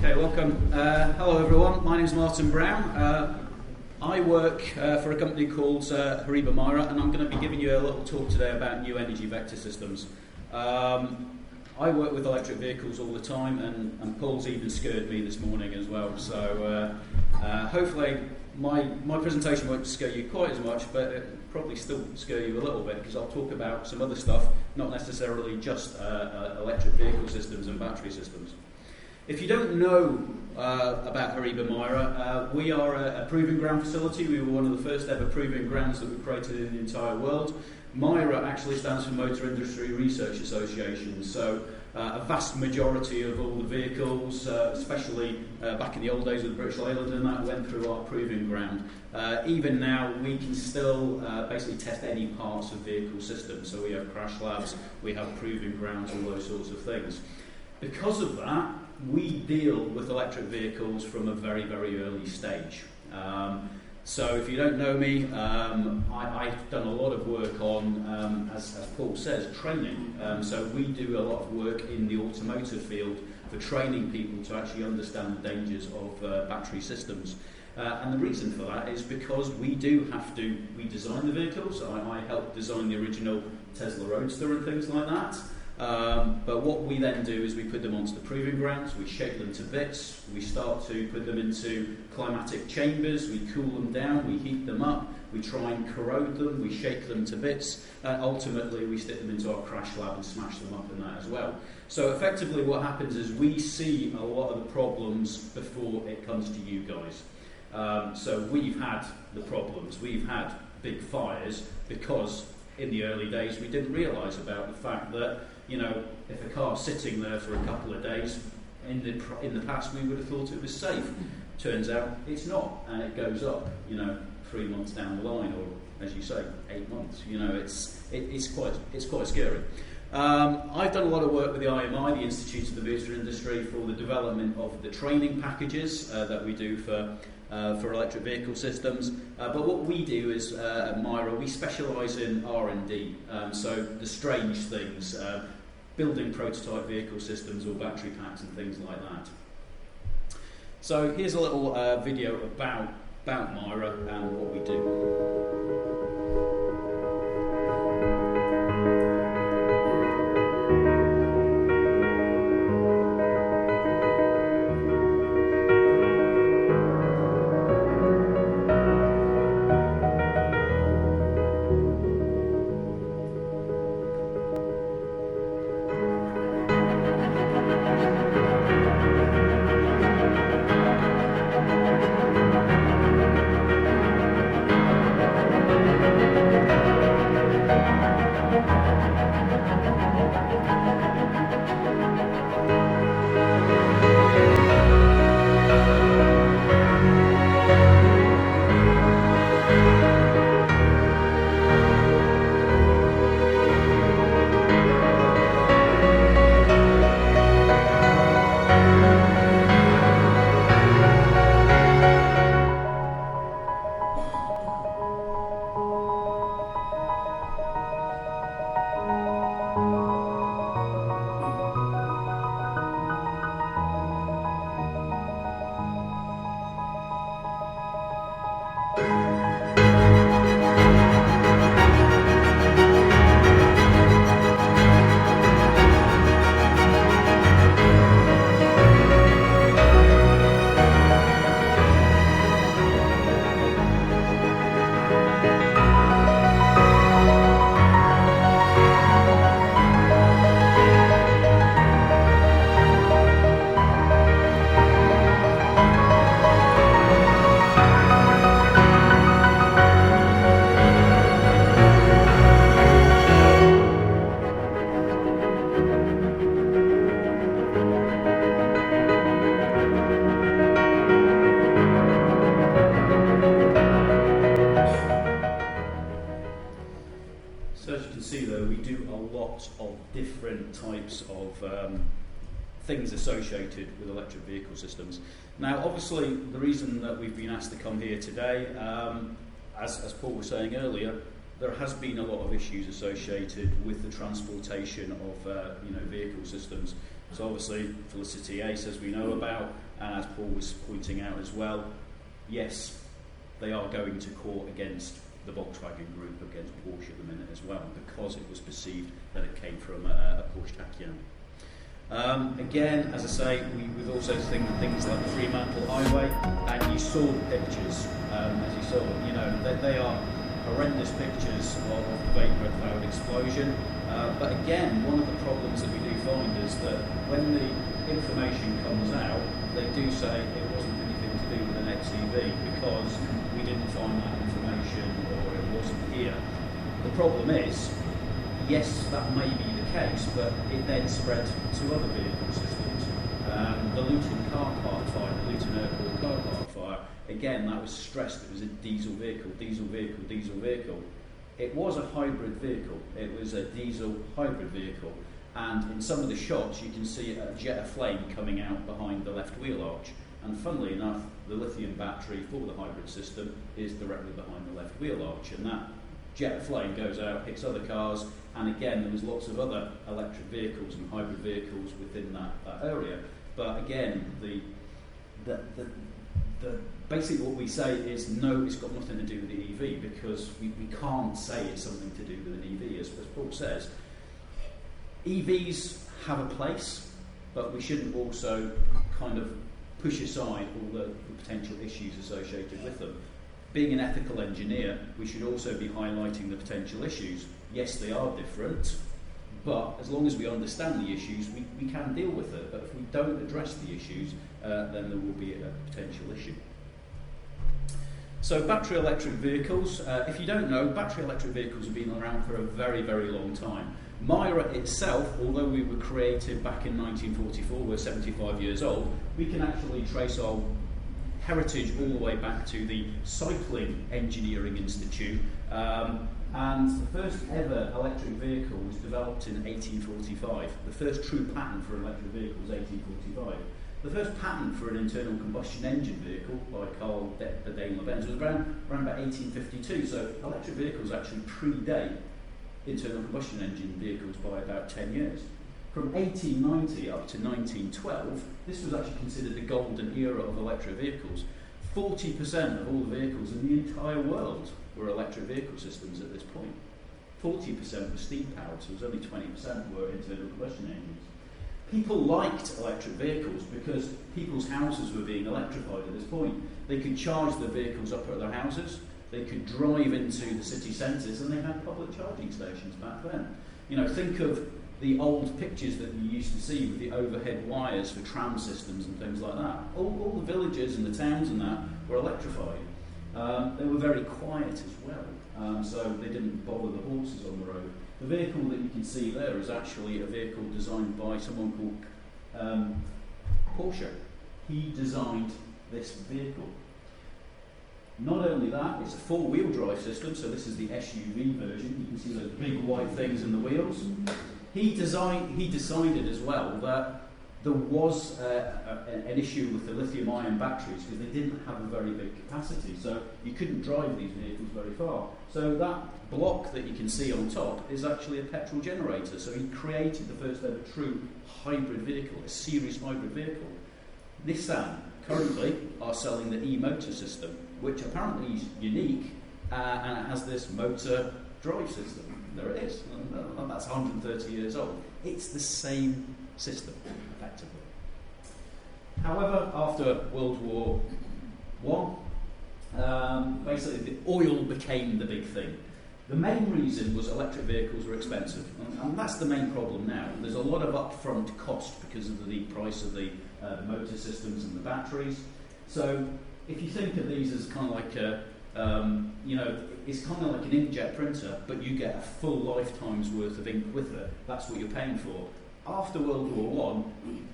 Okay, welcome. Hello everyone, my name is Martin Brown. I work for a company called Hariba Myra, and I'm going to be giving you a little talk today about new energy vector systems. I work with electric vehicles all the time, and Paul's even scared me this morning as well. So hopefully my presentation won't scare you quite as much, but it'll probably still scare you a little bit, because I'll talk about some other stuff, not necessarily just electric vehicle systems and battery systems. If you don't know about Hariba Myra, we are a proving ground facility. We were one of the first ever proving grounds that we created in the entire world. Myra actually stands for Motor Industry Research Association, so a vast majority of all the vehicles, especially back in the old days with the British Leyland and that, went through our proving ground. Even now, we can still basically test any parts of vehicle systems, so we have crash labs, we have proving grounds, all those sorts of things. Because of that, we deal with electric vehicles from a very, very early stage. So if you don't know me, I've done a lot of work on, as Paul says, training. So we do a lot of work in the automotive field for training people to actually understand the dangers of battery systems. And the reason for that is because we design the vehicles. I helped design the original Tesla Roadster and things like that. But what we then do is we put them onto the proving grounds, we shake them to bits, we start to put them into climatic chambers, we cool them down, we heat them up, we try and corrode them, we shake them to bits, and ultimately we stick them into our crash lab and smash them up in that as well. So effectively what happens is we see a lot of the problems before it comes to you guys. So we've had the problems, we've had big fires because in the early days we didn't realise about the fact that, you know, if a car's sitting there for a couple of days, in the past we would have thought it was safe. Turns out it's not, and it goes up, 3 months down the line, or as you say, 8 months. It's quite scary. I've done a lot of work with the IMI, the Institute of the Motor Industry, for the development of the training packages that we do for electric vehicle systems. But what we do is, at Myra, we specialise in R&D, so the strange things, building prototype vehicle systems or battery packs and things like that. So here's a little video about Myra and what we do. Of different types of things associated with electric vehicle systems. Now, obviously, the reason that we've been asked to come here today, as Paul was saying earlier, there has been a lot of issues associated with the transportation of vehicle systems So obviously Felicity Ace, as we know about, and as Paul was pointing out as well, yes, they are going to court against the Volkswagen Group, against Porsche at the minute as well, because it was perceived that it came from a Porsche Taycan. Again, as I say, we've also seen things like the Fremantle Highway, and you saw the pictures, as you saw, they are horrendous pictures of the vapor cloud explosion. But again, one of the problems that we do find is that when the information comes out, they do say it wasn't anything to do with an XEV because we didn't find that information or it wasn't here. The problem is, yes, that may be the case, but it then spread to other vehicle systems. The Luton car park fire, the Luton Airport car park fire, again, that was stressed. It was a diesel vehicle. It was a hybrid vehicle. It was a diesel hybrid vehicle. And in some of the shots, you can see a jet of flame coming out behind the left wheel arch. And funnily enough, the lithium battery for the hybrid system is directly behind the left wheel arch. And that jet of flame goes out, hits other cars, and again, there was lots of other electric vehicles and hybrid vehicles within that area. But again, basically what we say is no, it's got nothing to do with the EV, because we can't say it's something to do with an EV, as Paul says. EVs have a place, but we shouldn't also kind of push aside all the potential issues associated with them. Being an ethical engineer, we should also be highlighting the potential issues. Yes, they are different, but as long as we understand the issues, we can deal with it. But if we don't address the issues, then there will be a potential issue. So battery electric vehicles, if you don't know, battery electric vehicles have been around for a very, very long time. Myra itself, although we were created back in 1944, we're 75 years old, we can actually trace our heritage all the way back to the Cycling Engineering Institute. And the first ever electric vehicle was developed in 1845. The first true patent for an electric vehicle was 1845. The first patent for an internal combustion engine vehicle by Carl Daimler-Benz was around about 1852. So electric vehicles actually predate internal combustion engine vehicles by about 10 years. From 1890 up to 1912, this was actually considered the golden era of electric vehicles. 40% of all the vehicles in the entire world were electric vehicle systems at this point. 40% were steam powered, so it was only 20% were internal combustion engines. People liked electric vehicles because people's houses were being electrified at this point. They could charge their vehicles up at their houses, they could drive into the city centres, and they had public charging stations back then. Think of the old pictures that you used to see with the overhead wires for tram systems and things like that. All the villages and the towns and that were electrified. They were very quiet as well, so they didn't bother the horses on the road. The vehicle that you can see there is actually a vehicle designed by someone called Porsche. He designed this vehicle. Not only that, it's a four-wheel drive system, so this is the SUV version. You can see those big white things in the wheels. He decided as well that there was an issue with the lithium-ion batteries because they didn't have a very big capacity, so you couldn't drive these vehicles very far. So that block that you can see on top is actually a petrol generator. So he created the first ever true hybrid vehicle, a series hybrid vehicle. Nissan currently are selling the e-motor system, which apparently is unique, and it has this motor drive system. There it is, and that's 130 years old. It's the same system, effectively. However, after World War I, basically the oil became the big thing. The main reason was electric vehicles were expensive, and that's the main problem now. There's a lot of upfront cost because of the price of the motor systems and the batteries. So if you think of these as kind of like it's kind of like an inkjet printer, but you get a full lifetime's worth of ink with it. That's what you're paying for. After World War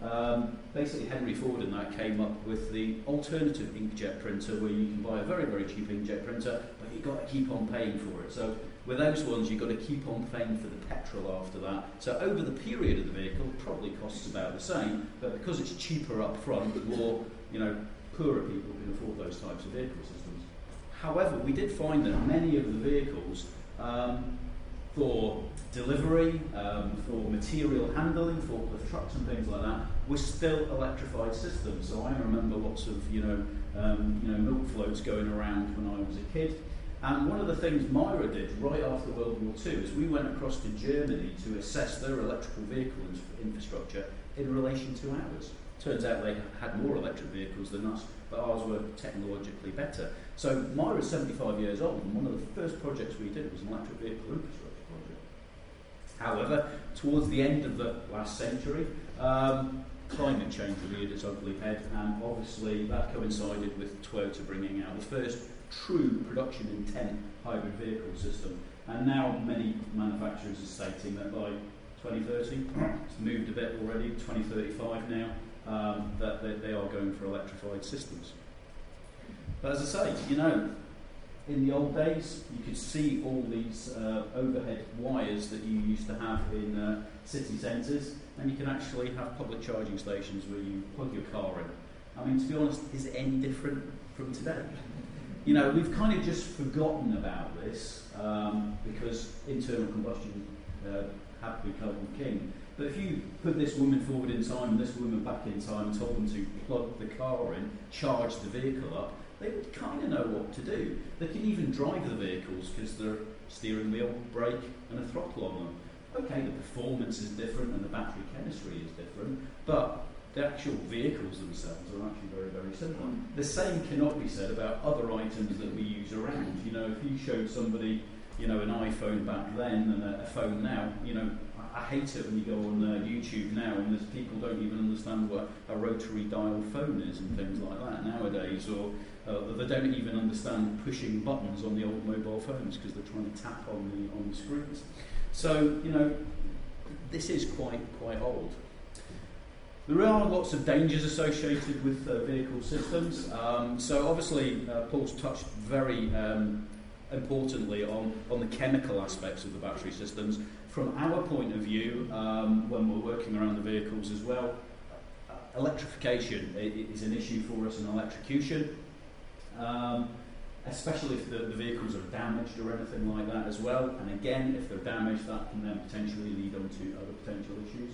I, basically Henry Ford and that came up with the alternative inkjet printer, where you can buy a very, very cheap inkjet printer, but you've got to keep on paying for it. So with those ones, you've got to keep on paying for the petrol after that. So over the period of the vehicle, it probably costs about the same, but because it's cheaper up front, more poorer people can afford those types of vehicle systems. However, we did find that many of the vehicles for delivery, for material handling, forklift trucks and things like that, were still electrified systems. So I remember lots of milk floats going around when I was a kid. And one of the things Myra did right after World War II is we went across to Germany to assess their electrical vehicle infrastructure in relation to ours. Turns out they had more electric vehicles than us, but ours were technologically better. So Myra's 75 years old, and one of the first projects we did was an electric vehicle infrastructure project. However, towards the end of the last century, climate change reared its ugly head, and obviously that coincided with Toyota bringing out the first true production intent hybrid vehicle system. And now many manufacturers are stating that by 2030, it's moved a bit already, 2035 now, that they are going for electrified systems. But as I say, in the old days, you could see all these overhead wires that you used to have in city centres, and you can actually have public charging stations where you plug your car in. I mean, to be honest, is it any different from today? We've kind of just forgotten about this because internal combustion had become king. But if you put this woman forward in time and this woman back in time and told them to plug the car in, charge the vehicle up, they would kind of know what to do. They can even drive the vehicles because they're steering wheel, brake and a throttle on them. Okay, the performance is different and the battery chemistry is different, but the actual vehicles themselves are actually very, very similar. The same cannot be said about other items that we use around. If you showed somebody, an iPhone back then and a phone now, I hate it when you go on YouTube now and there's people don't even understand what a rotary dial phone is and things like that nowadays, or they don't even understand pushing buttons on the old mobile phones because they're trying to tap on the screens. So, this is quite old. There are lots of dangers associated with vehicle systems. So obviously, Paul's touched very importantly on the chemical aspects of the battery systems. From our point of view, when we're working around the vehicles as well, electrification is an issue for us in electrocution, especially if the vehicles are damaged or anything like that as well. And again, if they're damaged, that can then potentially lead on to other potential issues.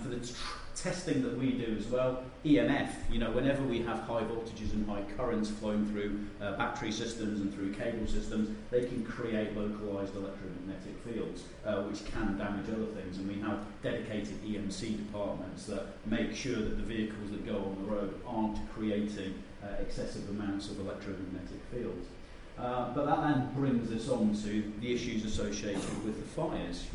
For the testing that we do as well, EMF, whenever we have high voltages and high currents flowing through battery systems and through cable systems, they can create localized electromagnetic fields, which can damage other things. And we have dedicated EMC departments that make sure that the vehicles that go on the road aren't creating excessive amounts of electromagnetic fields. But that then brings us on to the issues associated with the fires.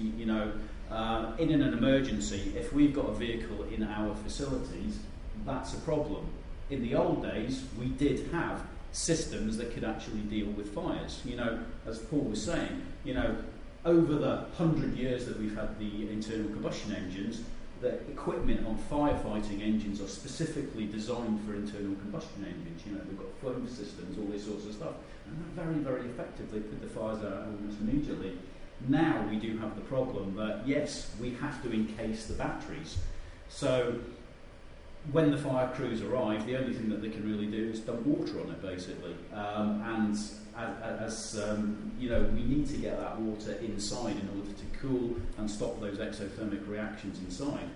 In an emergency, if we've got a vehicle in our facilities, that's a problem. In the old days, we did have systems that could actually deal with fires. As Paul was saying, over the 100 years that we've had the internal combustion engines, the equipment on firefighting engines are specifically designed for internal combustion engines. They've got flame systems, all this sorts of stuff. And they're very, very effective. They put the fires out almost immediately. Now we do have the problem that, yes, we have to encase the batteries. So when the fire crews arrive, the only thing that they can really do is dump water on it, basically. And we need to get that water inside in order to cool and stop those exothermic reactions inside.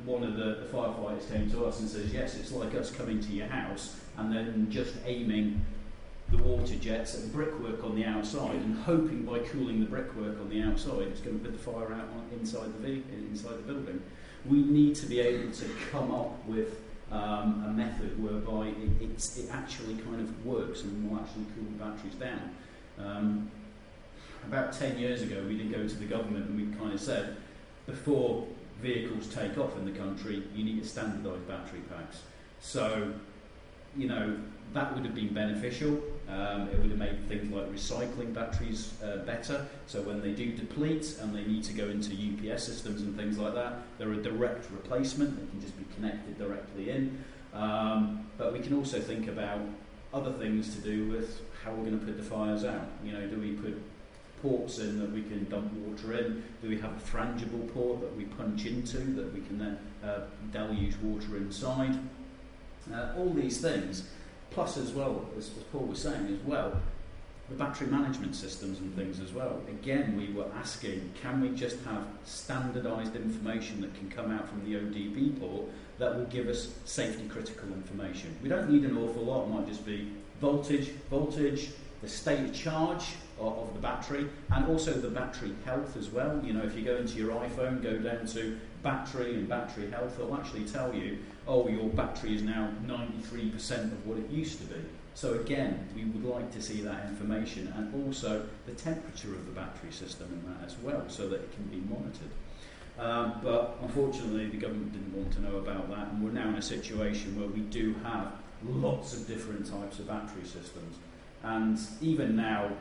One of the firefighters came to us and says, yes, it's like us coming to your house and then just aiming the water jets at the brickwork on the outside and hoping by cooling the brickwork on the outside it's going to put the fire out inside the building. We need to be able to come up with a method whereby it actually kind of works and will actually cool the batteries down. About 10 years ago we did go to the government and we kind of said, before vehicles take off in the country, you need to standardise battery packs. So, that would have been beneficial. It would have made things like recycling batteries better. So when they do deplete and they need to go into UPS systems and things like that, they're a direct replacement. They can just be connected directly in. But we can also think about other things to do with how we're going to put the fires out. Do we put ports in that we can dump water in? Do we have a frangible port that we punch into that we can then deluge water inside? All these things. Plus, as well, as Paul was saying as well, the battery management systems and things as well. Again, we were asking, can we just have standardised information that can come out from the ODB port that will give us safety critical information? We don't need an awful lot. It might just be voltage, the state of charge of the battery, and also the battery health as well. You know, if you go into your iPhone, go down to battery and battery health, it'll actually tell you, oh, your battery is now 93% of what it used to be. So again, we would like to see that information, and also the temperature of the battery system and that as well, so that it can be monitored. But unfortunately, the government didn't want to know about that, and we're now in a situation where we do have lots of different types of battery systems. And even now,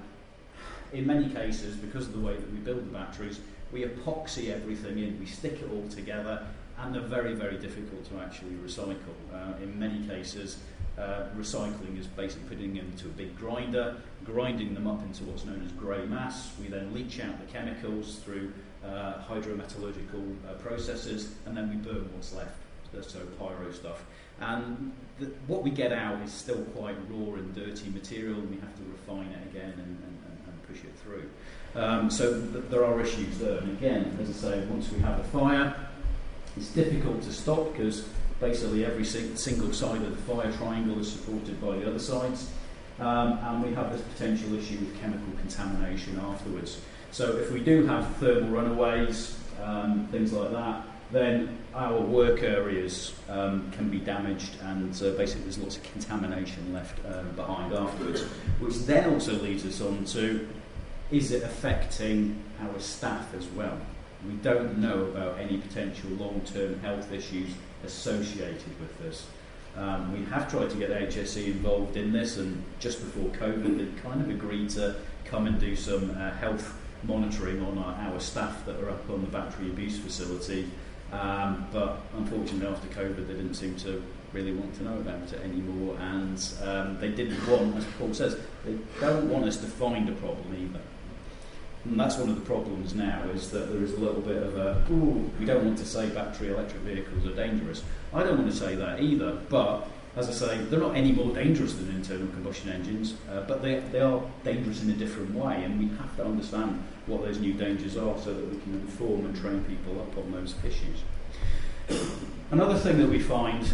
in many cases, because of the way that we build the batteries, we epoxy everything in, we stick it all together, and they're very, very difficult to actually recycle. In many cases, recycling is basically putting them into a big grinder, grinding them up into what's known as grey mass. We then leach out the chemicals through hydrometallurgical processes, and then we burn what's left, so pyro stuff. And what we get out is still quite raw and dirty material, and we have to refine it again and push it through. So there are issues there. And again, as I say, once we have a fire, it's difficult to stop because basically every single side of the fire triangle is supported by the other sides. And we have this potential issue with chemical contamination afterwards. So if we do have thermal runaways, things like that, then our work areas can be damaged, and basically there's lots of contamination left behind afterwards, which then also leads us on to, is it affecting our staff as well? We don't know about any potential long-term health issues associated with this. We have tried to get HSE involved in this, and just before COVID they kind of agreed to come and do some health monitoring on our staff that are up on the battery abuse facility. But unfortunately after COVID they didn't seem to really want to know about it anymore, and they didn't want, as Paul says, they don't want us to find a problem either. And that's one of the problems now, is that there is a little bit of a, we don't want to say battery electric vehicles are dangerous. I don't want to say that either, but as I say, they're not any more dangerous than internal combustion engines, but they are dangerous in a different way, and we have to understand what those new dangers are so that we can inform and train people up on those issues. Another thing that we find,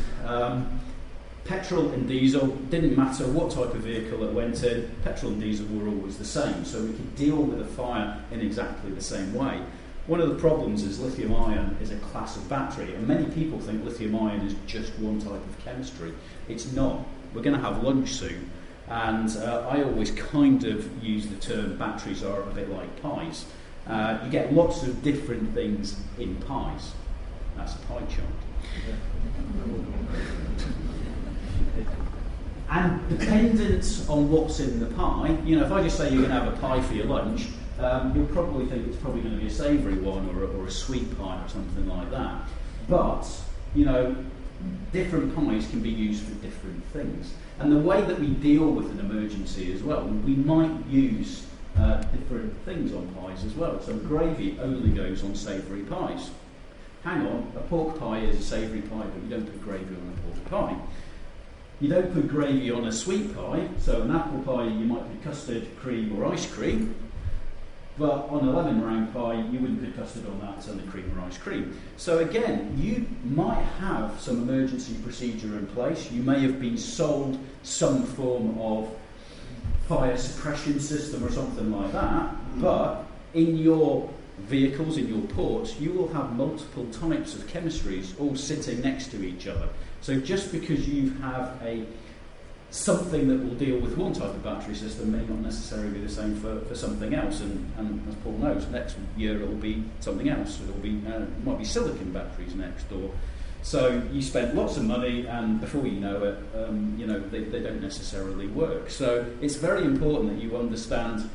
petrol and diesel, didn't matter what type of vehicle it went in, petrol and diesel were always the same, so we could deal with a fire in exactly the same way. One of the problems is lithium ion is a class of battery, and many people think lithium ion is just one type of chemistry. It's not. We're going to have lunch soon, and I always kind of use the term batteries are a bit like pies. You get lots of different things in pies. That's a pie chart. And dependent on what's in the pie, you know, if I just say you're going to have a pie for your lunch, you'll probably think it's probably going to be a savoury one or a sweet pie or something like that. But, you know, different pies can be used for different things. And the way that we deal with an emergency as well, we might use different things on pies as well. So gravy only goes on savoury pies. Hang on, a pork pie is a savoury pie, but you don't put gravy on a pork pie. You don't put gravy on a sweet pie, so an apple pie you might put custard, cream or ice cream, but on a lemon meringue pie you wouldn't put custard on that, it's only cream or ice cream. So again, you might have some emergency procedure in place, you may have been sold some form of fire suppression system or something like that, but in your vehicles, in your ports, you will have multiple types of chemistries all sitting next to each other. So just because you have something that will deal with one type of battery system may not necessarily be the same for something else. And as Paul knows, next year it will be something else. It might be silicon batteries next. So you spend lots of money, and before you know it, they don't necessarily work. So it's very important that you understand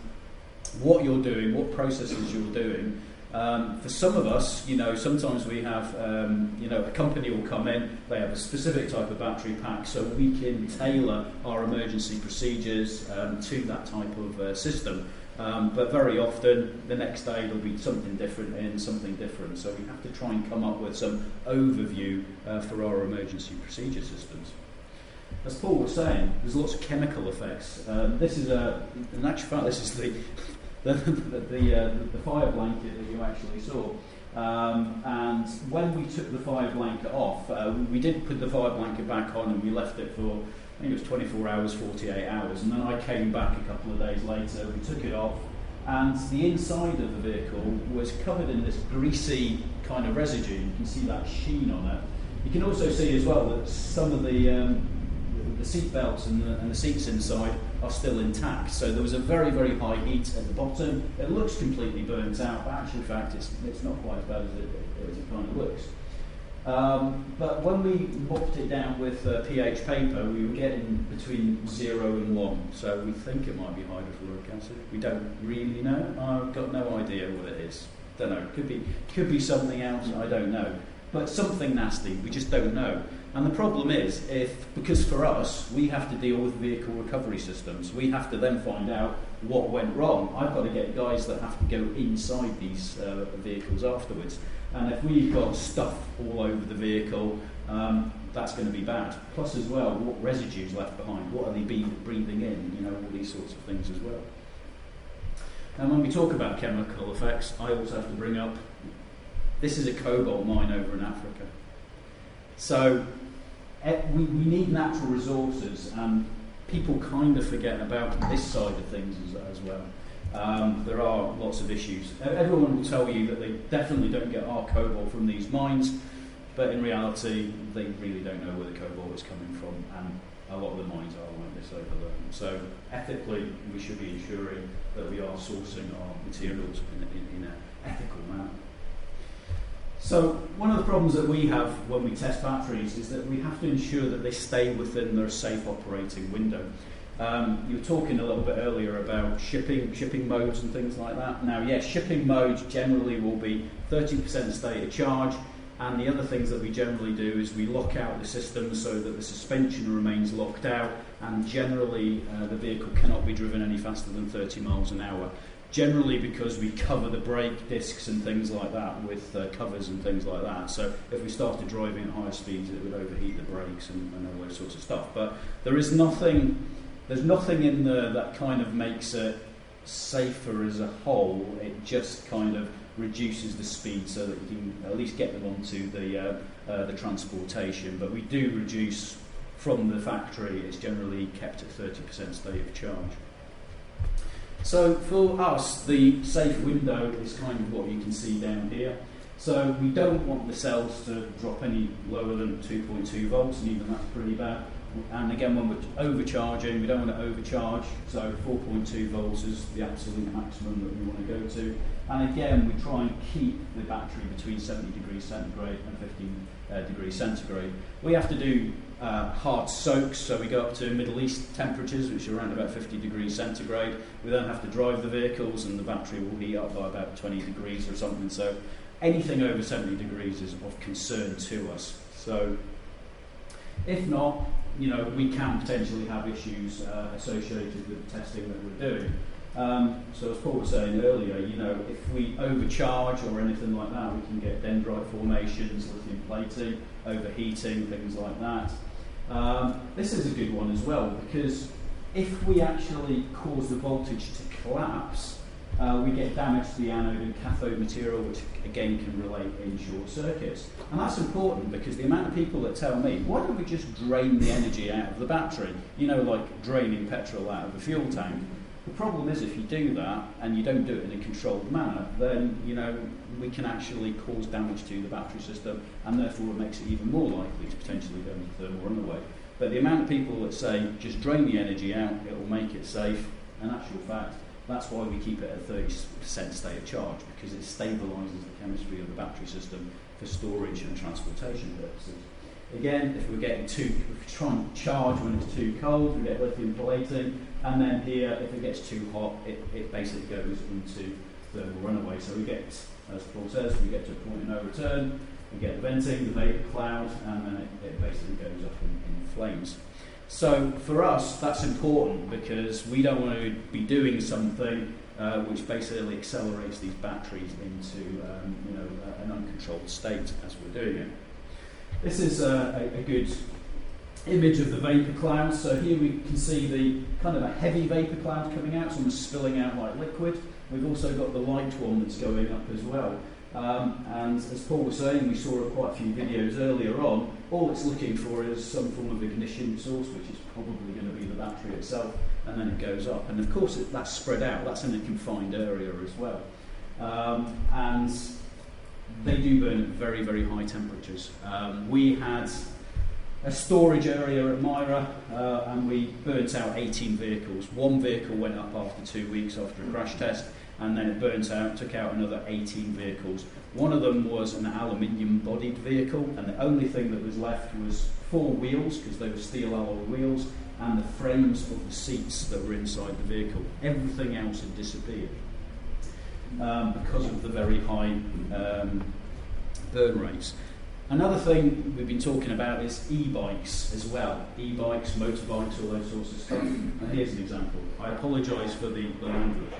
what you're doing, what processes you're doing. For some of us, sometimes we have, a company will come in, they have a specific type of battery pack, so we can tailor our emergency procedures to that type of system. But very often, the next day there'll be something different in something different. So we have to try and come up with some overview for our emergency procedure systems. as Paul was saying, there's lots of chemical effects. This is in actual fact, this is the fire blanket that you actually saw. And when we took the fire blanket off, we did put the fire blanket back on and we left it for, I think it was 24 hours, 48 hours. And then I came back a couple of days later, we took it off, and the inside of the vehicle was covered in this greasy kind of residue. You can see that sheen on it. You can also see as well that some of the seat belts and the seats inside are still intact. So there was a very, very high heat at the bottom. It looks completely burnt out, but actually, in fact, it's not quite as bad as it kind of looks. But when we mopped it down with pH paper, we were getting between 0 and 1. So we think it might be hydrofluoric acid. We don't really know. I've got no idea what it is. Don't know. Could be something else. I don't know. But something nasty. We just don't know. And the problem is, because for us, we have to deal with vehicle recovery systems. We have to then find out what went wrong. I've got to get guys that have to go inside these vehicles afterwards. And if we've got stuff all over the vehicle, that's going to be bad. Plus as well, what residues left behind? What are they breathing in? All these sorts of things as well. And when we talk about chemical effects, I also have to bring up, this is a cobalt mine over in Africa. So we need natural resources, and people kind of forget about this side of things as well. There are lots of issues. Everyone will tell you that they definitely don't get our cobalt from these mines, but in reality, they really don't know where the cobalt is coming from, and a lot of the mines are like this over there. So ethically, we should be ensuring that we are sourcing our materials in an ethical manner. So one of the problems that we have when we test batteries is that we have to ensure that they stay within their safe operating window. You were talking a little bit earlier about shipping modes and things like that. Now, yes, shipping modes generally will be 30% state of charge, and the other things that we generally do is we lock out the system so that the suspension remains locked out, and generally the vehicle cannot be driven any faster than 30 miles an hour. Generally because we cover the brake discs and things like that with covers and things like that. So if we started driving at higher speeds, it would overheat the brakes and all those sorts of stuff. But there's nothing in there that kind of makes it safer as a whole. It just kind of reduces the speed so that you can at least get them onto the transportation. But we do reduce from the factory. It's generally kept at 30% state of charge. So for us, the safe window is kind of what you can see down here. So we don't want the cells to drop any lower than 2.2 volts, and even that's pretty bad. And again, when we're overcharging, we don't want to overcharge, so 4.2 volts is the absolute maximum that we want to go to. And again, we try and keep the battery between 70 degrees centigrade and 15 degrees centigrade. We have to do hard soaks, so we go up to Middle East temperatures, which are around about 50 degrees centigrade. We then have to drive the vehicles, and the battery will heat up by about 20 degrees or something. So anything over 70 degrees is of concern to us. So if not, we can potentially have issues associated with the testing that we're doing. So as Paul was saying earlier, if we overcharge or anything like that, we can get dendrite formations, lithium plating, overheating, things like that. This is a good one as well, because if we actually cause the voltage to collapse, we get damage to the anode and cathode material, which again can relate in short circuits. And that's important because the amount of people that tell me, why don't we just drain the energy out of the battery? Like draining petrol out of a fuel tank. The problem is if you do that and you don't do it in a controlled manner, then we can actually cause damage to the battery system, and therefore it makes it even more likely to potentially go into thermal runaway. But the amount of people that say just drain the energy out, it will make it safe, in actual fact, that's why we keep it at 30% state of charge, because it stabilises the chemistry of the battery system for storage and transportation purposes. Again, if we try and charge when it's too cold, we get lithium plating, and then here, if it gets too hot, it basically goes into thermal runaway. So we get, as Paul says, we get to a point of no return, we get the venting, the vapour cloud, and then it basically goes up in flames. So for us, that's important because we don't want to be doing something which basically accelerates these batteries into an uncontrolled state as we're doing it. This is a good image of the vapour cloud. So here we can see the kind of a heavy vapour cloud coming out, it's almost spilling out like liquid. We've also got the light one that's going up as well. And as Paul was saying, we saw quite a few videos earlier on. All it's looking for is some form of ignition source, which is probably going to be the battery itself, and then it goes up. And of course, that's spread out. That's in a confined area as well. And they do burn at very, very high temperatures. We had a storage area at Myra, and we burnt out 18 vehicles. One vehicle went up after 2 weeks after a crash test, and then it burnt out, took out another 18 vehicles. One of them was an aluminium-bodied vehicle, and the only thing that was left was 4 wheels, because they were steel alloy wheels, and the frames of the seats that were inside the vehicle. Everything else had disappeared because of the very high burn rates. Another thing we've been talking about is e-bikes as well. E-bikes, motorbikes, all those sorts of stuff. And here's an example. I apologise for the language.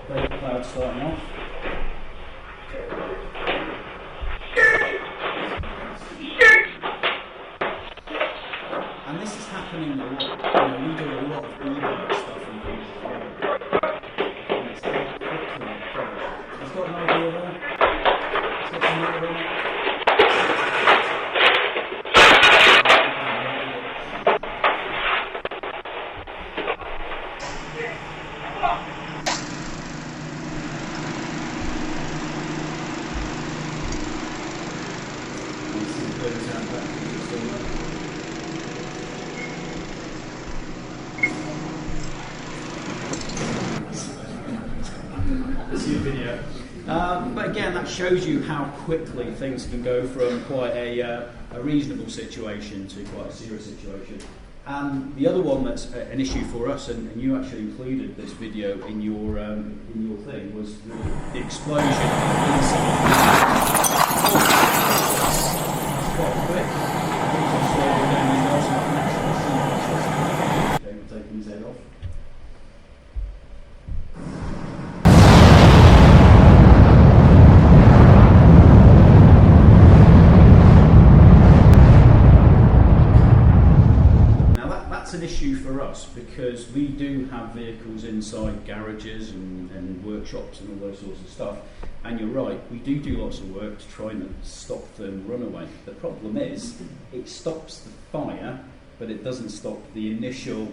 Vapor cloud starting off. And this is happening a lot. We do a lot of e-bike stuff and things. And it's how quickly it goes. You've got an idea there? It's got some water in it. But again, that shows you how quickly things can go from quite a reasonable situation to quite a serious situation. And the other one that's an issue for us, and you actually included this video in your thing, was the explosion inside. It's quite quick. Okay, we're taking his head off. An issue for us because we do have vehicles inside garages and workshops and all those sorts of stuff, and you're right, we do lots of work to try and stop thermal runaway. The problem is it stops the fire, but it doesn't stop the initial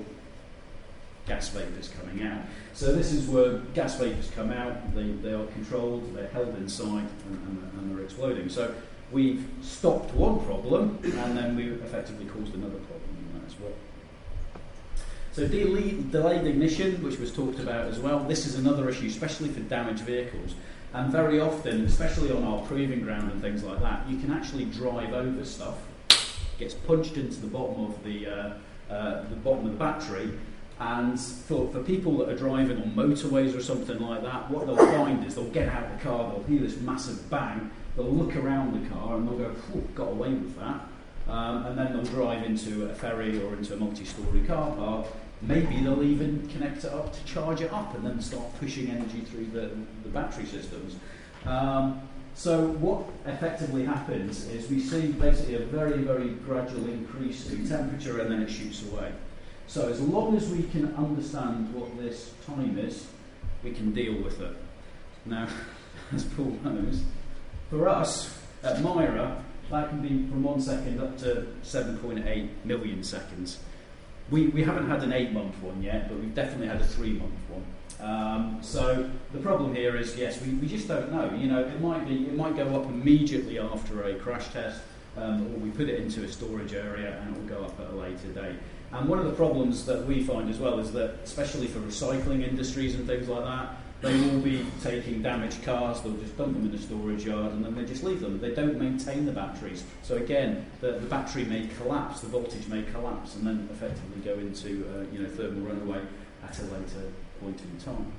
gas vapours coming out. So this is where gas vapours come out, they are controlled, they're held inside and they're exploding. So we've stopped one problem and then we've effectively caused another problem in that as well. So delayed ignition, which was talked about as well, this is another issue, especially for damaged vehicles. And very often, especially on our proving ground and things like that, you can actually drive over stuff, gets punched into the bottom of the battery, and for people that are driving on motorways or something like that, what they'll find is they'll get out the car, they'll hear this massive bang, they'll look around the car and they'll go, got away with that. And then they'll drive into a ferry or into a multi-storey car park. Maybe they'll even connect it up to charge it up and then start pushing energy through the battery systems. So what effectively happens is we see basically a very, very gradual increase in temperature and then it shoots away. So as long as we can understand what this time is, we can deal with it. Now, as Paul knows, for us at Myra, that can be from 1 second up to 7.8 million seconds. We haven't had an 8-month one yet, but we've definitely had a 3-month one. So the problem here is, yes, we just don't know. It might go up immediately after a crash test, or we put it into a storage area and it will go up at a later date. And one of the problems that we find as well is that, especially for recycling industries and things like that, they will be taking damaged cars, they'll just dump them in a storage yard and then they just leave them. They don't maintain the batteries. So again, the battery may collapse, the voltage may collapse and then effectively go into thermal runaway at a later point in time.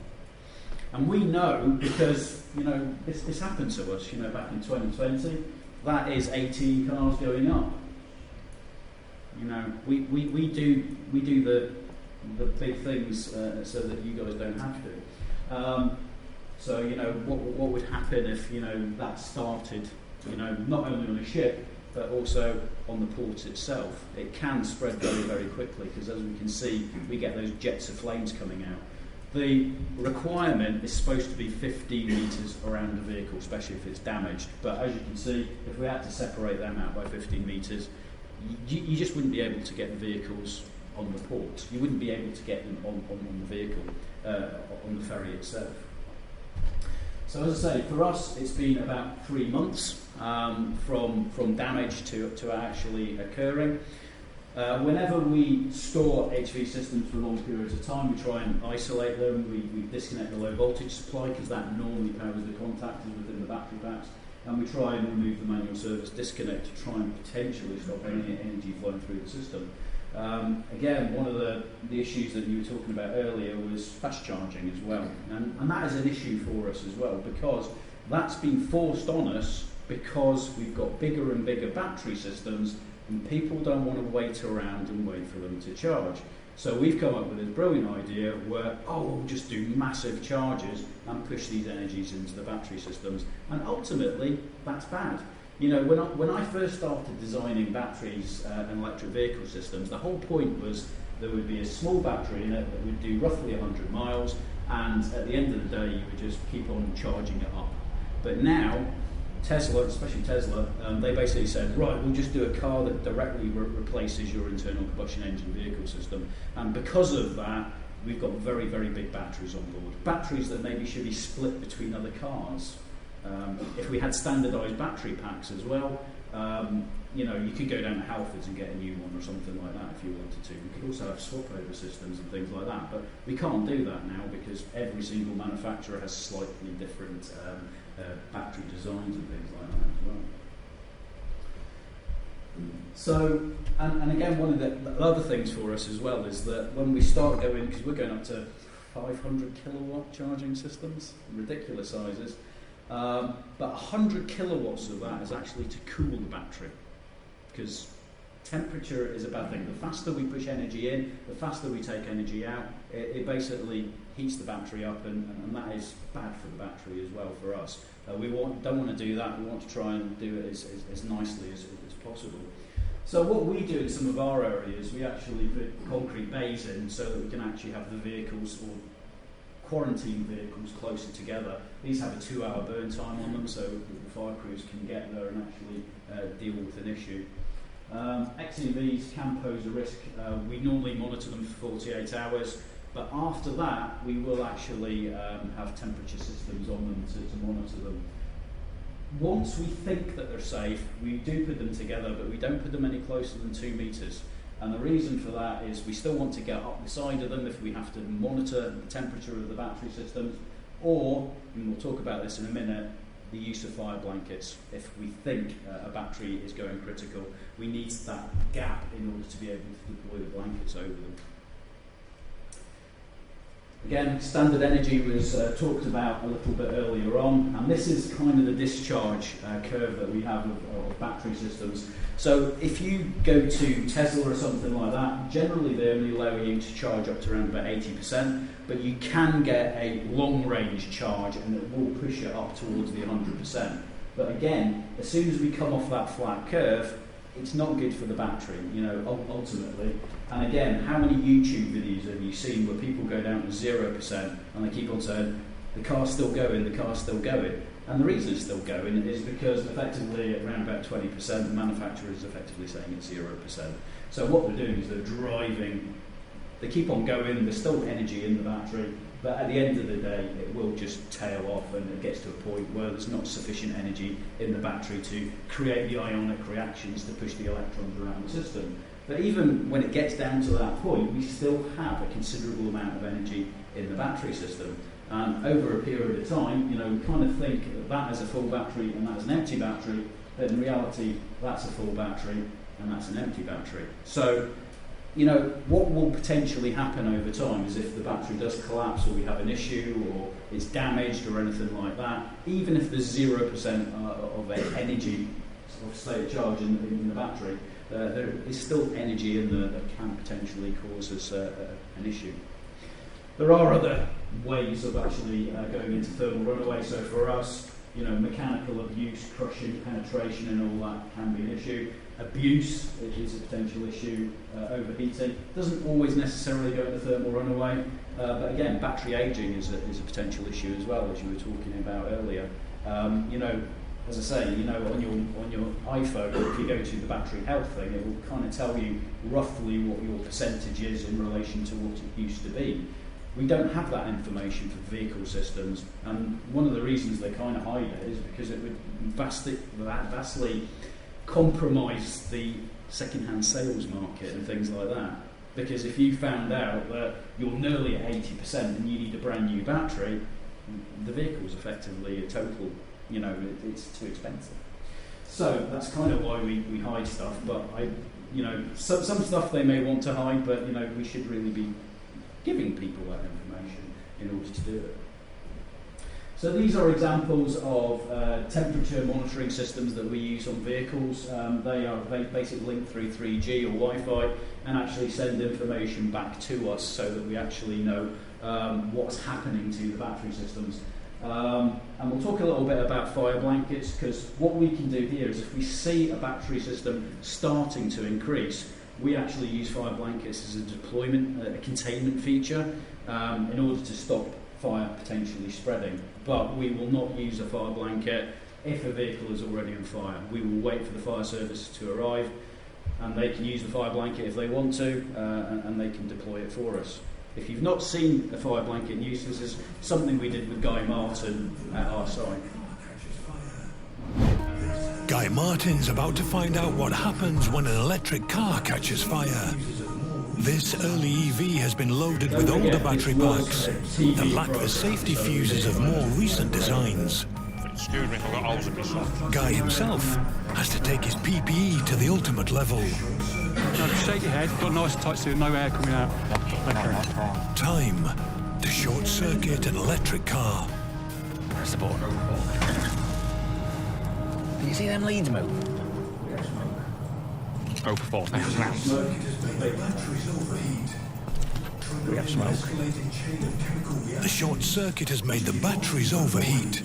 And we know, because this happened to us back in 2020, that is 18 cars going up. We do the big things so that you guys don't have to. So what would happen if that started not only on a ship but also on the port itself. It can spread very, very quickly because, as we can see, we get those jets of flames coming out. The requirement is supposed to be 15 metres around the vehicle, especially if it's damaged. But as you can see, if we had to separate them out by 15 metres, you just wouldn't be able to get the vehicles on the port. You wouldn't be able to get them on the vehicle, on the ferry itself. So as I say, for us, it's been about 3 months from damage to actually occurring. Whenever we store HV systems for long periods of time, we try and isolate them. We disconnect the low voltage supply because that normally powers the contactors within the battery packs, and we try and remove the manual service disconnect to try and potentially stop any energy flowing through the system. Again, one of the issues that you were talking about earlier was fast charging as well, and that is an issue for us as well, because that's been forced on us because we've got bigger and bigger battery systems and people don't want to wait around and wait for them to charge. So we've come up with this brilliant idea where, we'll just do massive charges and push these energies into the battery systems, and ultimately that's bad. You know, when I first started designing batteries and electric vehicle systems, the whole point was there would be a small battery in it that would do roughly 100 miles, and at the end of the day you would just keep on charging it up. But now, Tesla, especially Tesla, they basically said, right, we'll just do a car that directly replaces your internal combustion engine vehicle system, and because of that, we've got very, very big batteries on board. Batteries that maybe should be split between other cars. If we had standardised battery packs as well, you could go down to Halfords and get a new one or something like that if you wanted to. We could also have swap-over systems and things like that, but we can't do that now because every single manufacturer has slightly different battery designs and things like that as well. So, and again, one of the other things for us as well is that when we start going, because we're going up to 500 kilowatt charging systems, ridiculous sizes, but 100 kilowatts of that is actually to cool the battery, because temperature is a bad thing. The faster we push energy in, the faster we take energy out. It basically heats the battery up, and that is bad for the battery as well for us. We don't want to do that. We want to try and do it as nicely as possible. So what we do in some of our areas, we actually put concrete bays in so that we can actually have the vehicles or quarantine vehicles closer together. These have a 2-hour burn time on them, so the fire crews can get there and actually deal with an issue. XEVs can pose a risk. We normally monitor them for 48 hours, but after that we will actually have temperature systems on them to monitor them. Once we think that they're safe, we do put them together, but we don't put them any closer than 2 metres. And the reason for that is we still want to get up the side of them if we have to monitor the temperature of the battery systems, or, and we'll talk about this in a minute, the use of fire blankets. If we think a battery is going critical, we need that gap in order to be able to deploy the blankets over them. Again, standard energy was talked about a little bit earlier on, and this is kind of the discharge curve that we have of battery systems. So if you go to Tesla or something like that, generally they only allow you to charge up to around about 80%, but you can get a long-range charge and it will push it up towards the 100%. But again, as soon as we come off that flat curve, it's not good for the battery, ultimately. And again, how many YouTube videos have you seen where people go down to 0% and they keep on saying, the car's still going, the car's still going? And the reason it's still going is because effectively at around about 20%, the manufacturer is effectively saying it's 0%. So what they're doing is they're driving, they keep on going, there's still energy in the battery, but at the end of the day, it will just tail off and it gets to a point where there's not sufficient energy in the battery to create the ionic reactions to push the electrons around the system. But even when it gets down to that point, we still have a considerable amount of energy in the battery system. And over a period of time, we kind of think that as a full battery and that's an empty battery, but in reality, that's a full battery and that's an empty battery. So, what will potentially happen over time is if the battery does collapse or we have an issue or it's damaged or anything like that, even if there's 0% of energy of state of charge in the battery, there is still energy in there that can potentially cause us an issue. There are other ways of actually going into thermal runaway. So for us, Mechanical abuse, crushing, penetration and all that can be an issue. Abuse is a potential issue. Overheating doesn't always necessarily go into thermal runaway, but again, battery aging is a potential issue as well, as you were talking about earlier. As I say, on your iPhone, if you go to the battery health thing, it will kind of tell you roughly what your percentage is in relation to what it used to be. We don't have that information for vehicle systems, and one of the reasons they kind of hide it is because it would vastly compromise the second-hand sales market and things like that. Because if you found out that you're nearly at 80% and you need a brand new battery, the vehicle's effectively a total, it's too expensive. So that's kind of why we hide stuff, but some stuff they may want to hide, but we should really be giving people that information in order to do it. So these are examples of temperature monitoring systems that we use on vehicles. They basically link through 3G or Wi-Fi and actually send information back to us so that we actually know what's happening to the battery systems. And we'll talk a little bit about fire blankets, because what we can do here is if we see a battery system starting to increase, we actually use fire blankets as a deployment, a containment feature in order to stop fire potentially spreading. But we will not use a fire blanket if a vehicle is already on fire. We will wait for the fire service to arrive, and they can use the fire blanket if they want to, and they can deploy it for us. If you've not seen a fire blanket in use, this is something we did with Guy Martin at our site. Guy Martin's about to find out what happens when an electric car catches fire. This early EV has been loaded with older battery packs that lack the safety fuses of more recent designs. Excuse me, I've got holes in my sock. Guy himself has to take his PPE to the ultimate level. No, just shake your head, got a nice and tight suit, no air coming out. Okay. Time to short circuit an electric car. Press the button. Do you see them leads move? Oh, for 4,000 amps. We have smoke. The short circuit has made the batteries overheat,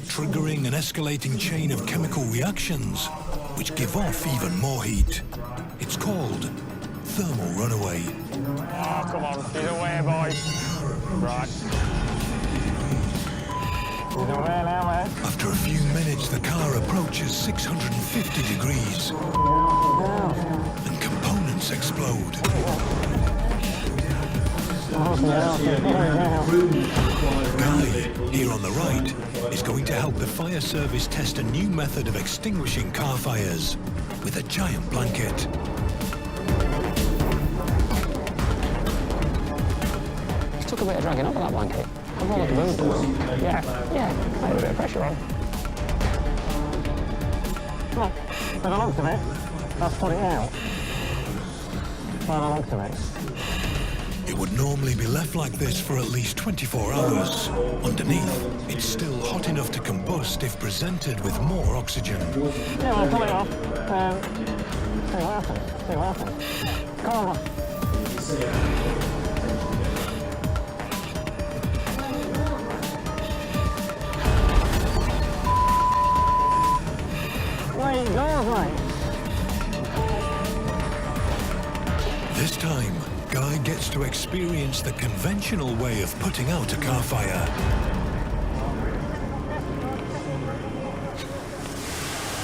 triggering an escalating chain of chemical reactions which give off even more heat. It's called thermal runaway. Oh, come on, get away, boys. Right. Get away now, man. After a few minutes, the car approaches 650 degrees and components explode. Guy, here on the right, is going to help the fire service test a new method of extinguishing car fires with a giant blanket. It took a bit of dragging up on that blanket. I'm more like a boom. Yeah, I had a bit of pressure on. Look, by the looks of it, that's put it out. By the looks of it. It would normally be left like this for at least 24 hours. Underneath, it's still hot enough to combust if presented with more oxygen. Yeah, I'll pull it off. See what happens. Come on. Way it goes, mate. This time, Guy gets to experience the conventional way of putting out a car fire.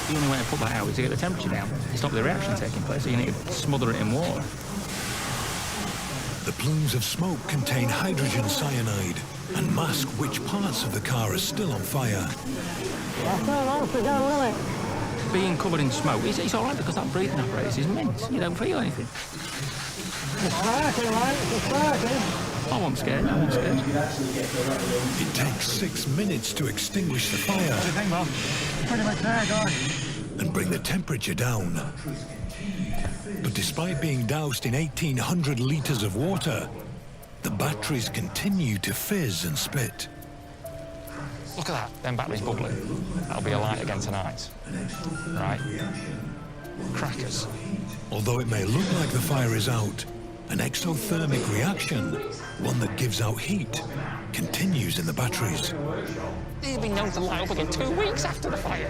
The only way to put that out is to get the temperature down. Stop the reaction taking place, so you need to smother it in water. The plumes of smoke contain hydrogen cyanide and mask which parts of the car are still on fire. Being covered in smoke, it's all right because that breathing apparatus is mint. You don't feel anything. It's sparking, right? It's sparking. I wasn't scared. It takes 6 minutes to extinguish the fire Hang on. Pretty much there, guys. and bring the temperature down. But despite being doused in 1,800 litres of water, the batteries continue to fizz and spit. Look at that, them batteries bubbling. That'll be a light again tonight. Right? Crackers. Although it may look like the fire is out, An exothermic reaction, one that gives out heat, continues in the batteries. They've been known to light up again 2 weeks after the fire.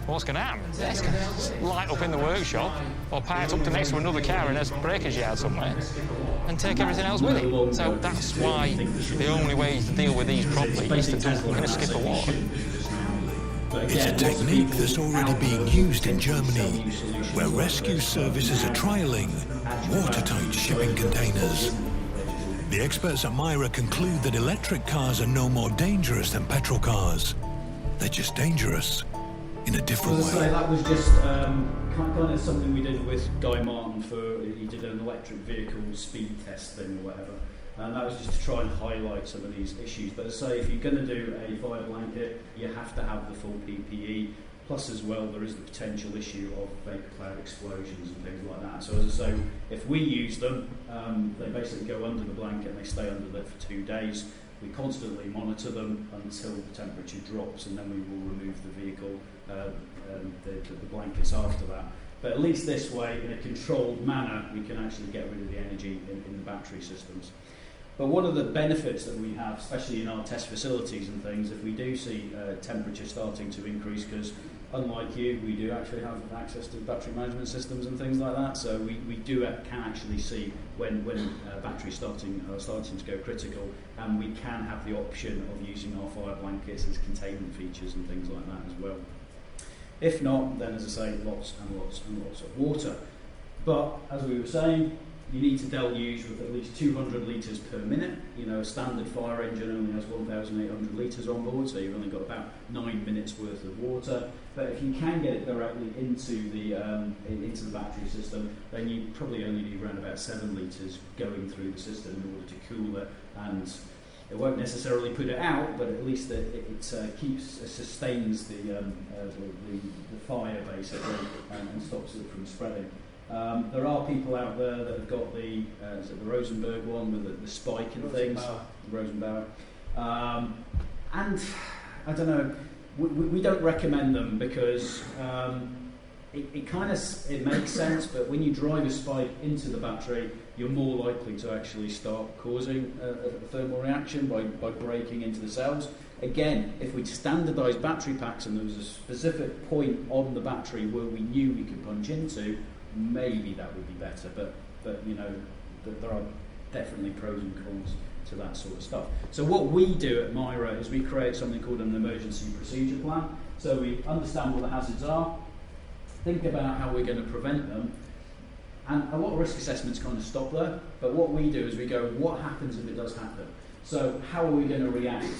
What's going to happen? It's going to light up in the workshop or parked up to next to another car in a breaker's yard somewhere and take everything else with it. So that's why the only way to deal with these properly is to dump them in a skip of water. It's a technique that's already being used in Germany, where rescue services are trialling watertight shipping containers. The experts at Myra conclude that electric cars are no more dangerous than petrol cars. They're just dangerous in a different way. That was just kind of something we did with Guy Martin he did an electric vehicle speed test thing or whatever. And that was just to try and highlight some of these issues. But as I say, if you're going to do a fire blanket, you have to have the full PPE. Plus, as well, there is the potential issue of vapor cloud explosions and things like that. So, as I say, if we use them, they basically go under the blanket and they stay under there for 2 days. We constantly monitor them until the temperature drops, and then we will remove the vehicle, the blankets after that. But at least this way, in a controlled manner, we can actually get rid of the energy in the battery systems. But one of the benefits that we have, especially in our test facilities and things, if we do see temperature starting to increase, because unlike you, we do actually have access to battery management systems and things like that, so we can actually see when batteries starting to go critical, and we can have the option of using our fire blankets as containment features and things like that as well. If not, then as I say, lots and lots and lots of water. But as we were saying, you need to deluge with at least 200 litres per minute. You know, a standard fire engine only has 1,800 litres on board, so you've only got about 9 minutes worth of water. But if you can get it directly into the battery system, then you probably only need around about 7 litres going through the system in order to cool it, and it won't necessarily put it out, but at least it sustains the fire basically, and stops it from spreading. There are people out there that have got the Rosenberg one with the spike and things, Rosenbauer, and I don't know. We don't recommend them because it makes sense, but when you drive a spike into the battery, you're more likely to actually start causing a thermal reaction by breaking into the cells. Again, if we'd standardised battery packs and there was a specific point on the battery where we knew we could punch into, maybe that would be better. But you know, there are definitely pros and cons to that sort of stuff. So what we do at Myra is we create something called an emergency procedure plan. So we understand what the hazards are, think about how we're going to prevent them, and a lot of risk assessments kind of stop there, but what we do is we go, what happens if it does happen? So how are we going to react?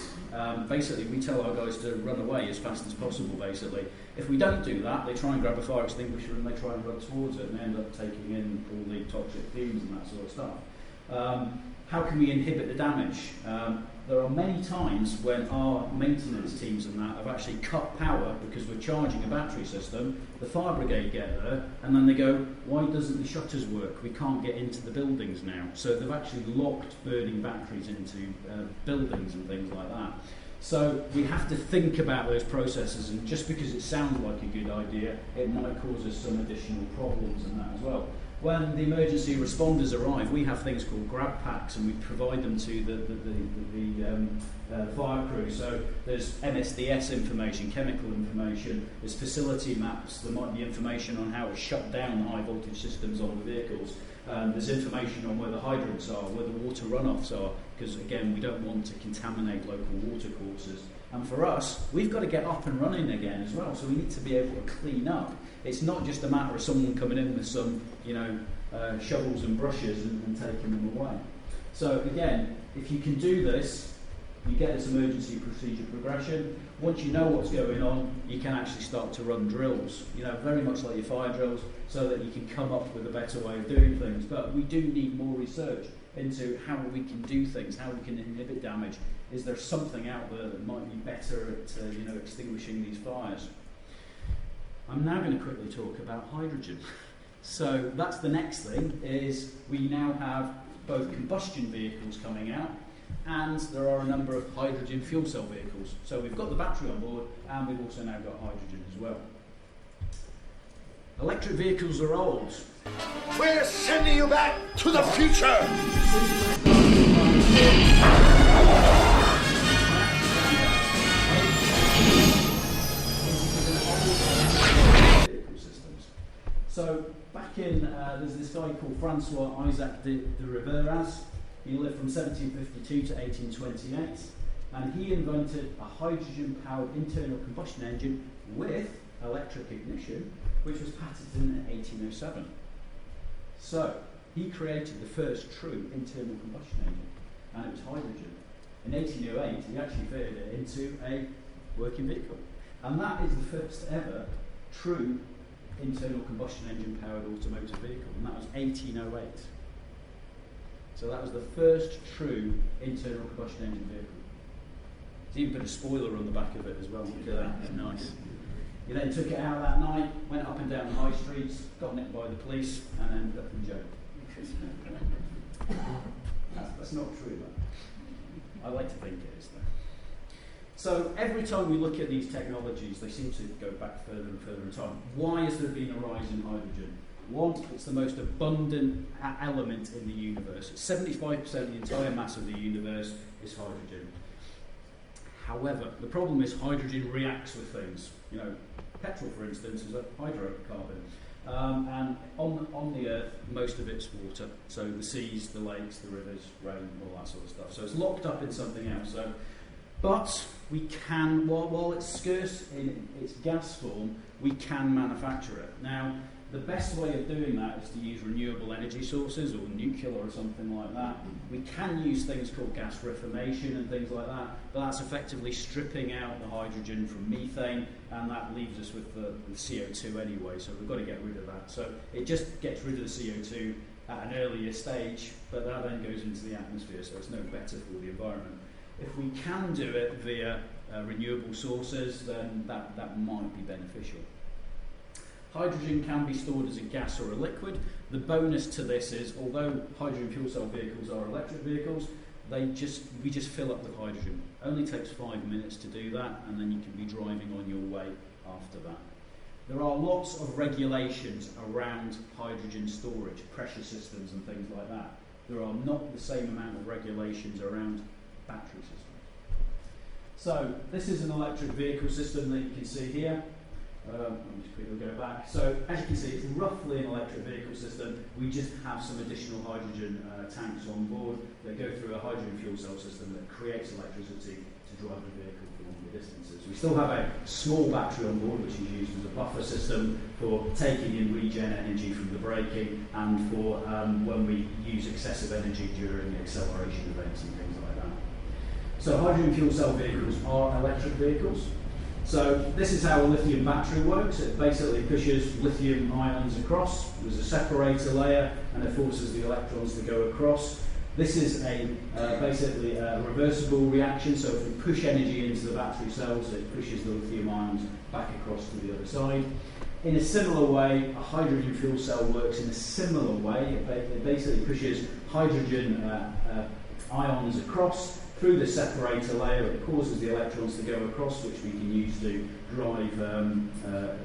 Basically, we tell our guys to run away as fast as possible, basically. If we don't do that, they try and grab a fire extinguisher and they try and run towards it, and they end up taking in all the toxic fumes and that sort of stuff. How can we inhibit the damage? There are many times when our maintenance teams and that have actually cut power because we're charging a battery system. The fire brigade get there and then they go, why doesn't the shutters work? We can't get into the buildings now. So they've actually locked burning batteries into buildings and things like that. So we have to think about those processes, and just because it sounds like a good idea, it might cause us some additional problems and that as well. When the emergency responders arrive, we have things called grab packs, and we provide them to the fire crew. So there's MSDS information, chemical information, there's facility maps, there might be information on how to shut down the high voltage systems on the vehicles. There's information on where the hydrants are, where the water runoffs are, because again, we don't want to contaminate local water courses. And for us, we've got to get up and running again as well, so we need to be able to clean up. It's not just a matter of someone coming in with some, shovels and brushes and taking them away. So again, if you can do this, you get this emergency procedure progression. Once you know what's going on, you can actually start to run drills, very much like your fire drills, so that you can come up with a better way of doing things. But we do need more research into how we can do things, how we can inhibit damage. Is there something out there that might be better at extinguishing these fires? I'm now going to quickly talk about hydrogen. So that's the next thing, is we now have both combustion vehicles coming out, and there are a number of hydrogen fuel cell vehicles. So we've got the battery on board, and we've also now got hydrogen as well. Electric vehicles are old. We're sending you back to the future! So back in, there's this guy called Francois Isaac de Riveras. He lived from 1752 to 1828, and he invented a hydrogen-powered internal combustion engine with electric ignition, which was patented in 1807. So he created the first true internal combustion engine, and it was hydrogen. In 1808, he actually fitted it into a working vehicle, and that is the first ever true internal combustion engine powered automotive vehicle, and that was 1808. So that was the first true internal combustion engine vehicle. There's even put a spoiler on the back of it as well. Look at that, nice. He then took it out that night, went up and down the high streets, got nicked by the police, and ended up in jail. That's not true, though. I like to think it is, though. So every time we look at these technologies, they seem to go back further and further in time. Why has there been a rise in hydrogen? One, it's the most abundant element in the universe. 75% of the entire mass of the universe is hydrogen. However, the problem is hydrogen reacts with things. You know, petrol, for instance, is a hydrocarbon. And on the Earth, most of it's water. So the seas, the lakes, the rivers, rain, all that sort of stuff. So it's locked up in something else. But we can, while it's scarce in its gas form, we can manufacture it. Now, the best way of doing that is to use renewable energy sources or nuclear or something like that. We can use things called gas reformation and things like that, but that's effectively stripping out the hydrogen from methane, and that leaves us with the CO2 anyway, so we've got to get rid of that. So it just gets rid of the CO2 at an earlier stage, but that then goes into the atmosphere, so it's no better for the environment. If we can do it via renewable sources, then that might be beneficial. Hydrogen can be stored as a gas or a liquid. The bonus to this is, although hydrogen fuel cell vehicles are electric vehicles, we just fill up with hydrogen. Only takes 5 minutes to do that, and then you can be driving on your way after that. There are lots of regulations around hydrogen storage, pressure systems and things like that. There are not the same amount of regulations around battery systems. So this is an electric vehicle system that you can see here. Let me just quickly go back. So as you can see, it's roughly an electric vehicle system. We just have some additional hydrogen tanks on board that go through a hydrogen fuel cell system that creates electricity to drive the vehicle for longer distances. We still have a small battery on board, which is used as a buffer system for taking in regen energy from the braking and for when we use excessive energy during acceleration events and things like that. So hydrogen fuel cell vehicles are electric vehicles. So this is how a lithium battery works. It basically pushes lithium ions across. There's a separator layer, and it forces the electrons to go across. This is basically a reversible reaction. So if we push energy into the battery cells, it pushes the lithium ions back across to the other side. In a similar way, a hydrogen fuel cell works in a similar way. It basically pushes hydrogen ions across through the separator layer. It causes the electrons to go across, which we can use to drive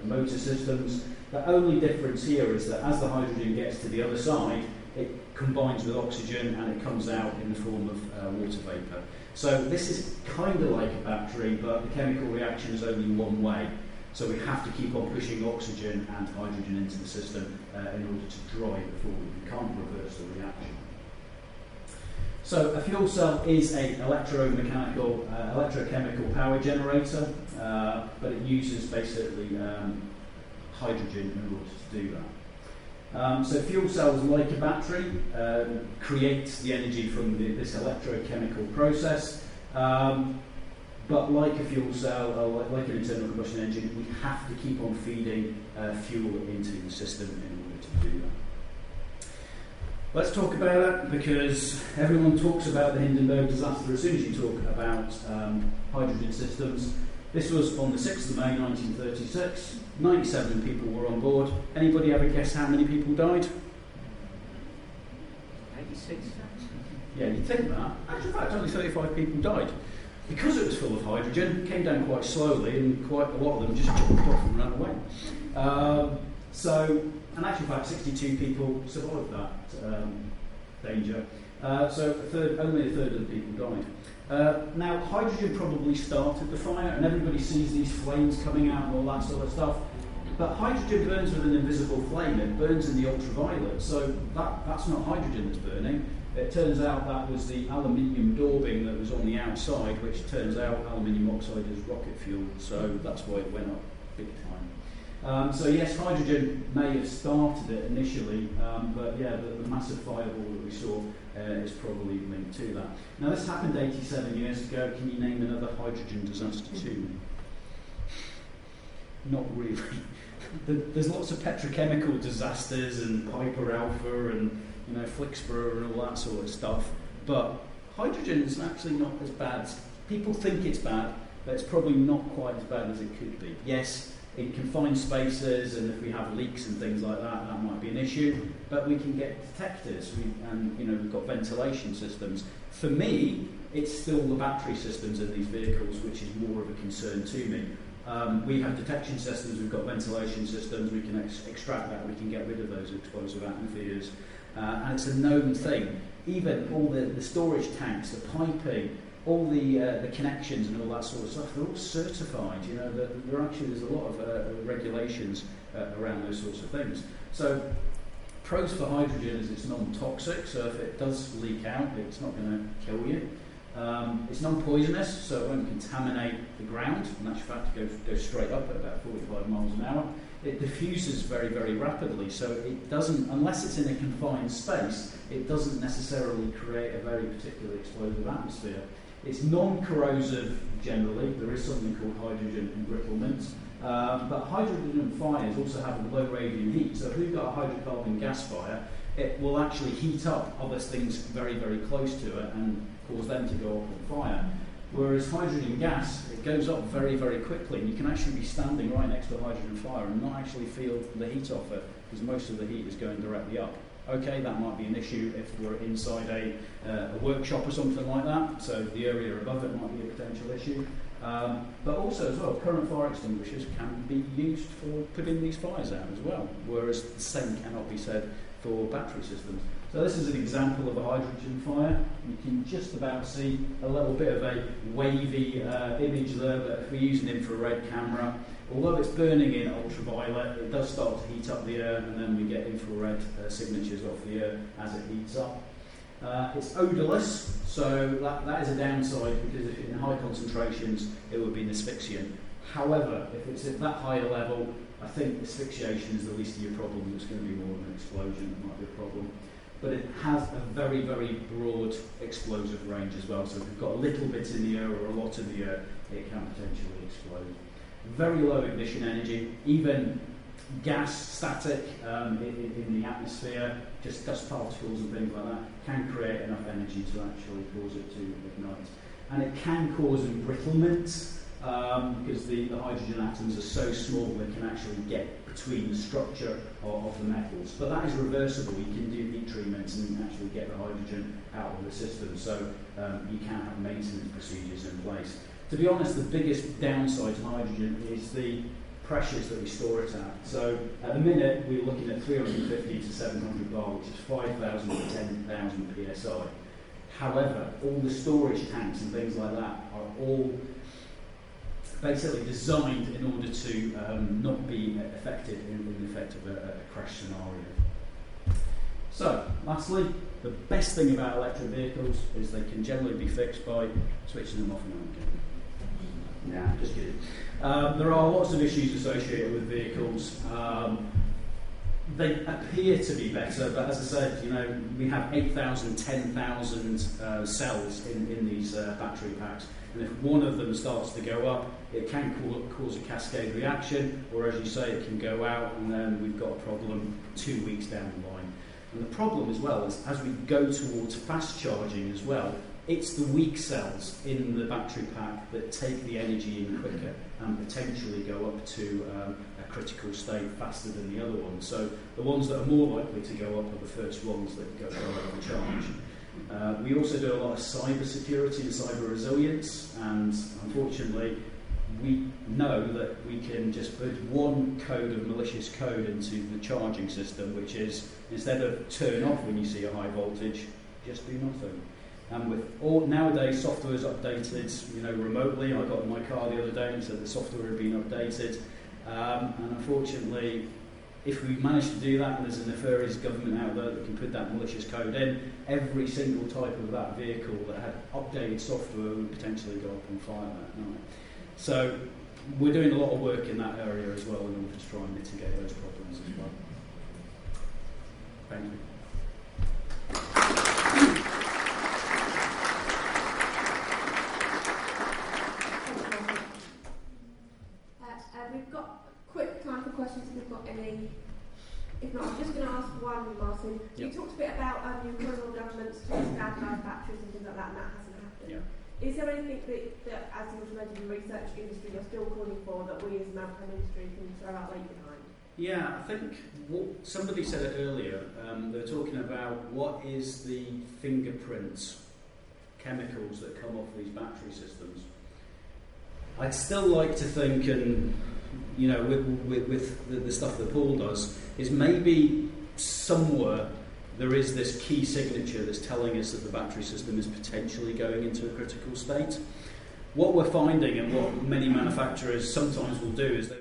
motor systems. The only difference here is that as the hydrogen gets to the other side, it combines with oxygen and it comes out in the form of water vapour. So this is kind of like a battery, but the chemical reaction is only one way. So we have to keep on pushing oxygen and hydrogen into the system in order to drive it forward. We can't reverse the reaction. So a fuel cell is an electrochemical power generator, but it uses basically hydrogen in order to do that. So fuel cells, like a battery, create the energy from this electrochemical process, but like a fuel cell, like an internal combustion engine, we have to keep on feeding fuel into the system in order to do that. Let's talk about it, because everyone talks about the Hindenburg disaster as soon as you talk about hydrogen systems. This was on the 6th of May 1936. 97 people were on board. Anybody ever guess how many people died? 86. Yeah, you'd think that. Actually, in fact, only 35 people died. Because it was full of hydrogen, it came down quite slowly, and quite a lot of them just jumped off and ran away. So, in actual fact, 62 people survived that danger. So only a third of the people died. Now, hydrogen probably started the fire, and everybody sees these flames coming out and all that sort of stuff. But hydrogen burns with an invisible flame. It burns in the ultraviolet, so that's not hydrogen that's burning. It turns out that was the aluminium daubing that was on the outside, which turns out aluminium oxide is rocket fuel, so that's why it went up big time. So yes, hydrogen may have started it initially, but yeah, the massive fireball that we saw is probably linked to that. Now this happened 87 years ago. Can you name another hydrogen disaster to me? Not really. There's lots of petrochemical disasters and Piper Alpha and Flixborough and all that sort of stuff, but hydrogen is actually not as bad. People think it's bad, but it's probably not quite as bad as it could be. Yes, in confined spaces, and if we have leaks and things like that, that might be an issue, but we can get detectors, we've got ventilation systems. For me, it's still the battery systems in these vehicles which is more of a concern to me. We have detection systems, we've got ventilation systems, we can extract that, we can get rid of those explosive atmospheres, and it's a known thing. Even all the storage tanks, the piping, all the connections and all that sort of stuff, they're all certified. There's a lot of regulations around those sorts of things. So pros for hydrogen is it's non-toxic, so if it does leak out, it's not going to kill you. It's non-poisonous, so it won't contaminate the ground, and in actual fact it goes straight up at about 45 miles an hour. It diffuses very, very rapidly, so it doesn't, unless it's in a confined space, it doesn't necessarily create a very particularly explosive atmosphere. It's non-corrosive generally. There is something called hydrogen embrittlement, but hydrogen fires also have a low radiant heat, so if we've got a hydrocarbon gas fire, it will actually heat up other things very, very close to it and cause them to go up on fire. Whereas hydrogen gas, it goes up very, very quickly, and you can actually be standing right next to a hydrogen fire and not actually feel the heat off it, because most of the heat is going directly up. Okay, that might be an issue if we're inside a workshop or something like that, so the area above it might be a potential issue. But also as well, current fire extinguishers can be used for putting these fires out as well, whereas the same cannot be said for battery systems. So this is an example of a hydrogen fire. You can just about see a little bit of a wavy image there, but if we use an infrared camera, although it's burning in ultraviolet, it does start to heat up the air, and then we get infrared signatures off the air as it heats up. It's odourless, so that is a downside, because if in high concentrations it would be an asphyxiant. However, if it's at that higher level, I think asphyxiation is the least of your problem. It's going to be more of an explosion that might be a problem. But it has a very, very broad explosive range as well. So if we've got a little bit in the air or a lot in the air, it can potentially explode. Very low ignition energy, even gas static in the atmosphere, just dust particles and things like that, can create enough energy to actually cause it to ignite. And it can cause embrittlement, because the hydrogen atoms are so small they can actually get between the structure of the metals. But that is reversible. You can do heat treatments and actually get the hydrogen out of the system, so you can have maintenance procedures in place. To be honest, the biggest downside to hydrogen is the pressures that we store it at. So at the minute we're looking at 350 to 700 bar, which is 5,000 to 10,000 psi. However, all the storage tanks and things like that are all basically designed in order to not be affected in the effect of a crash scenario. So, lastly, the best thing about electric vehicles is they can generally be fixed by switching them off and on again. Nah, just kidding. There are lots of issues associated with vehicles. They appear to be better, but as I said, we have 8,000, 10,000 cells in these battery packs, and if one of them starts to go up, it can cause a cascade reaction, or as you say, it can go out, and then we've got a problem 2 weeks down the line. And the problem as well is, as we go towards fast charging as well, it's the weak cells in the battery pack that take the energy in quicker and potentially go up to a critical state faster than the other ones. So the ones that are more likely to go up are the first ones that go over charge. We also do a lot of cyber security and cyber resilience, and unfortunately we know that we can just put one code of malicious code into the charging system, which is, instead of turn off when you see a high voltage, just do nothing. And with all nowadays, software is updated, remotely. I got in my car the other day and said the software had been updated. And unfortunately, if we manage to do that, and there's a nefarious government out there that can put that malicious code in, every single type of that vehicle that had updated software would potentially go up on fire that night. So we're doing a lot of work in that area as well in order to try and mitigate those problems as well. Thank you. We've got quick time for questions if we've got any. If not, I'm just going to ask one, Martin. Yep. You talked a bit about your criminal governments to standardise batteries and things like that, and that hasn't happened. Yeah. Is there anything that as the automotive and research industry, you're still calling for that we as a maritime industry can throw our weight behind? Yeah, I think somebody said it earlier. They're talking about what is the fingerprint chemicals that come off these battery systems. I'd still like to think, and with the stuff that Paul does, is maybe somewhere there is this key signature that's telling us that the battery system is potentially going into a critical state. What we're finding, and what many manufacturers sometimes will do, is they